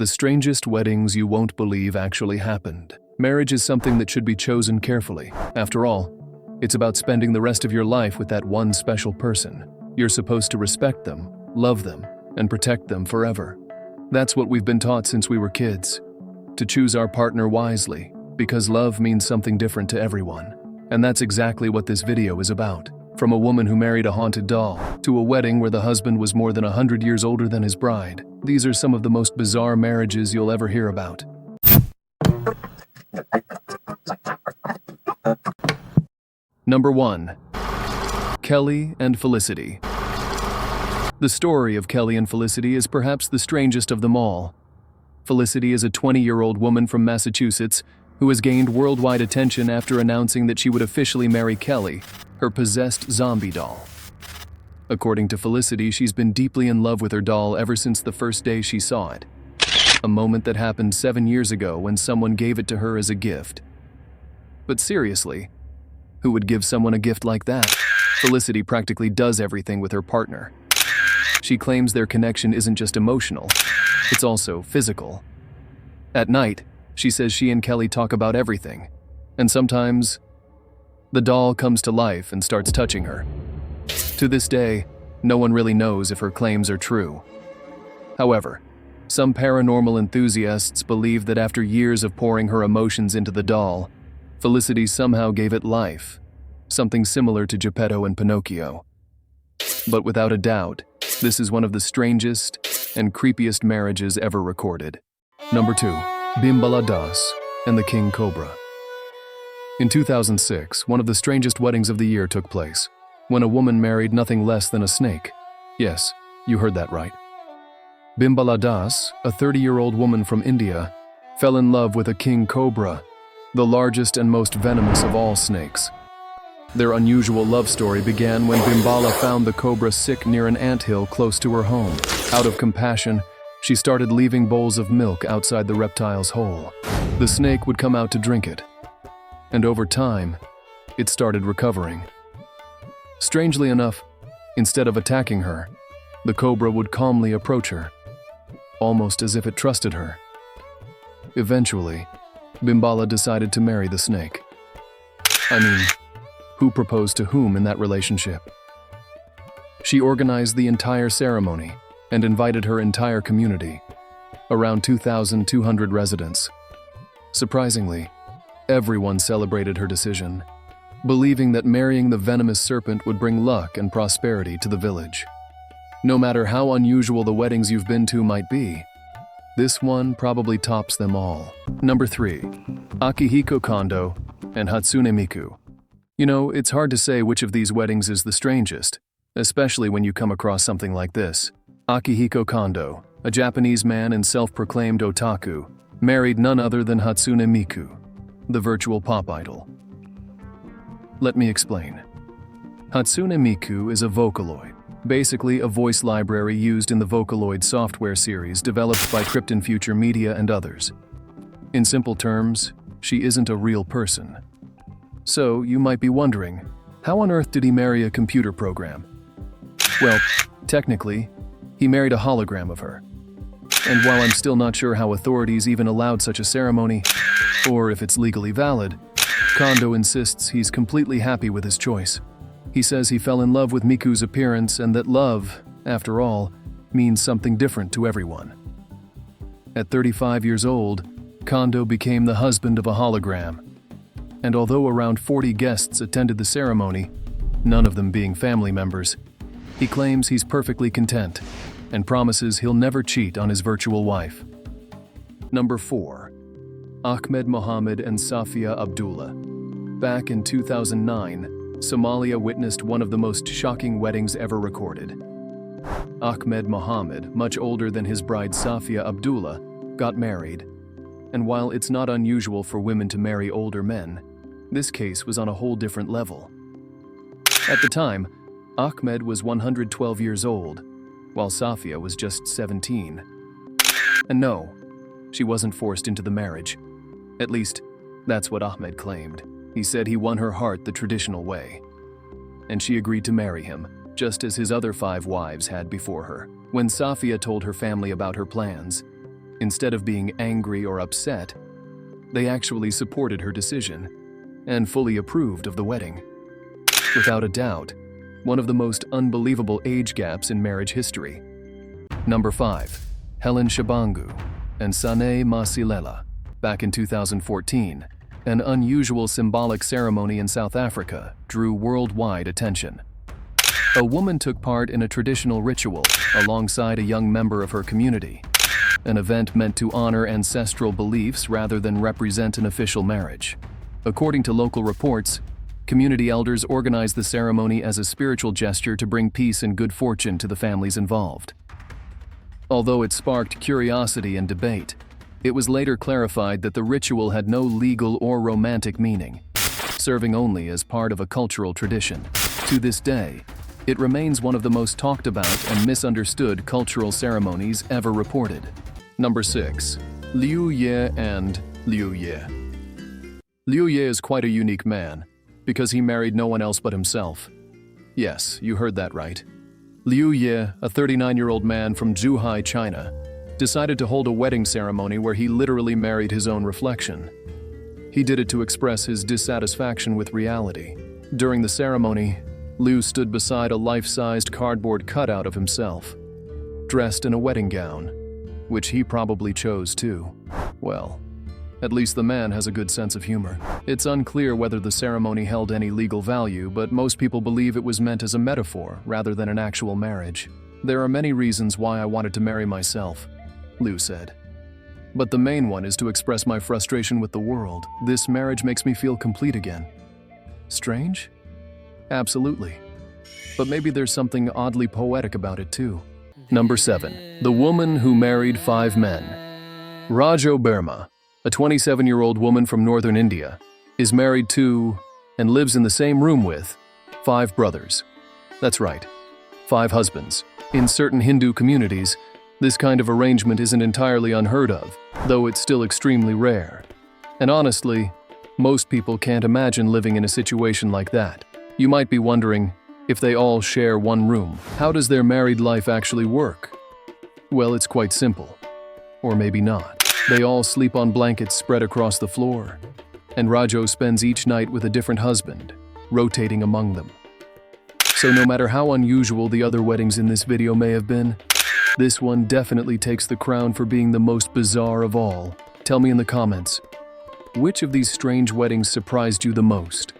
The strangest weddings you won't believe actually happened. Marriage is something that should be chosen carefully. After all, it's about spending the rest of your life with that one special person. You're supposed to respect them, love them, and protect them forever. That's what we've been taught since we were kids. To choose our partner wisely, because love means something different to everyone. And that's exactly what this video is about. From a woman who married a haunted doll, to a wedding where the husband was more than 100 years older than his bride. These are some of the most bizarre marriages you'll ever hear about. Number 1. Kelly and Felicity. The story of Kelly and Felicity is perhaps the strangest of them all. Felicity is a 20-year-old woman from Massachusetts who has gained worldwide attention after announcing that she would officially marry Kelly, her possessed zombie doll. According to Felicity, she's been deeply in love with her doll ever since the first day she saw it. A moment that happened 7 years ago when someone gave it to her as a gift. But seriously, who would give someone a gift like that? Felicity practically does everything with her partner. She claims their connection isn't just emotional, it's also physical. At night, she says she and Kelly talk about everything, and sometimes the doll comes to life and starts touching her. To this day, no one really knows if her claims are true. However, some paranormal enthusiasts believe that after years of pouring her emotions into the doll, Felicity somehow gave it life, something similar to Geppetto and Pinocchio. But without a doubt, this is one of the strangest and creepiest marriages ever recorded. Number 2. Bimbala Das and the King Cobra. In 2006, one of the strangest weddings of the year took place, when a woman married nothing less than a snake. Yes, you heard that right. Bimbala Das, a 30-year-old woman from India, fell in love with a king cobra, the largest and most venomous of all snakes. Their unusual love story began when Bimbala found the cobra sick near an anthill close to her home. Out of compassion, she started leaving bowls of milk outside the reptile's hole. The snake would come out to drink it, and over time, it started recovering. Strangely enough, instead of attacking her, the cobra would calmly approach her, almost as if it trusted her. Eventually, Bimbala decided to marry the snake. Who proposed to whom in that relationship? She organized the entire ceremony and invited her entire community, around 2,200 residents. Surprisingly, everyone celebrated her decision, believing that marrying the venomous serpent would bring luck and prosperity to the village. No matter how unusual the weddings you've been to might be, this one probably tops them all. Number 3. Akihiko Kondo and Hatsune Miku. You know, it's hard to say which of these weddings is the strangest, especially when you come across something like this. Akihiko Kondo, a Japanese man and self-proclaimed otaku, married none other than Hatsune Miku, the virtual pop idol. Let me explain. Hatsune Miku is a Vocaloid, basically a voice library used in the Vocaloid software series developed by Krypton Future Media and others. In simple terms, she isn't a real person. So, you might be wondering, how on earth did he marry a computer program? Well, technically, he married a hologram of her. And while I'm still not sure how authorities even allowed such a ceremony, or if it's legally valid, Kondo insists he's completely happy with his choice. He says he fell in love with Miku's appearance and that love, after all, means something different to everyone. At 35 years old, Kondo became the husband of a hologram. And although around 40 guests attended the ceremony, none of them being family members, he claims he's perfectly content and promises he'll never cheat on his virtual wife. Number 4. Ahmed Mohammed and Safia Abdullah. Back in 2009, Somalia witnessed one of the most shocking weddings ever recorded. Ahmed Mohammed, much older than his bride Safia Abdullah, got married. And while it's not unusual for women to marry older men, this case was on a whole different level. At the time, Ahmed was 112 years old, while Safia was just 17. And no, she wasn't forced into the marriage. At least, that's what Ahmed claimed. He said he won her heart the traditional way. And she agreed to marry him, just as his other 5 wives had before her. When Safia told her family about her plans, Instead of being angry or upset, they actually supported her decision and fully approved of the wedding. Without a doubt, one of the most unbelievable age gaps in marriage history. Number 5. Helen Shabangu and Sane Masilela. Back in 2014, an unusual symbolic ceremony in South Africa drew worldwide attention. A woman took part in a traditional ritual alongside a young member of her community, an event meant to honor ancestral beliefs rather than represent an official marriage. According to local reports, community elders organized the ceremony as a spiritual gesture to bring peace and good fortune to the families involved. Although it sparked curiosity and debate, it was later clarified that the ritual had no legal or romantic meaning, serving only as part of a cultural tradition. To this day, it remains one of the most talked about and misunderstood cultural ceremonies ever reported. Number 6. Liu Ye and Liu Ye. Liu Ye is quite a unique man, because he married no one else but himself. Yes, you heard that right. Liu Ye, a 39-year-old man from Zhuhai, China, decided to hold a wedding ceremony where he literally married his own reflection. He did it to express his dissatisfaction with reality. During the ceremony, Liu stood beside a life-sized cardboard cutout of himself, dressed in a wedding gown, which he probably chose too. Well, at least the man has a good sense of humor. It's unclear whether the ceremony held any legal value, but most people believe it was meant as a metaphor rather than an actual marriage. There are many reasons why I wanted to marry myself, Liu said. But the main one is to express my frustration with the world. This marriage makes me feel complete again. Strange? Absolutely. But maybe there's something oddly poetic about it too. Number 7. The woman who married 5 men. Rajo Berma, a 27-year-old woman from northern India, is married to and lives in the same room with 5 brothers. That's right, 5 husbands. In certain Hindu communities, this kind of arrangement isn't entirely unheard of, though it's still extremely rare. And honestly, most people can't imagine living in a situation like that. You might be wondering, if they all share one room, how does their married life actually work? Well, it's quite simple. Or maybe not. They all sleep on blankets spread across the floor, and Rajo spends each night with a different husband, rotating among them. So no matter how unusual the other weddings in this video may have been, this one definitely takes the crown for being the most bizarre of all. Tell me in the comments, which of these strange weddings surprised you the most?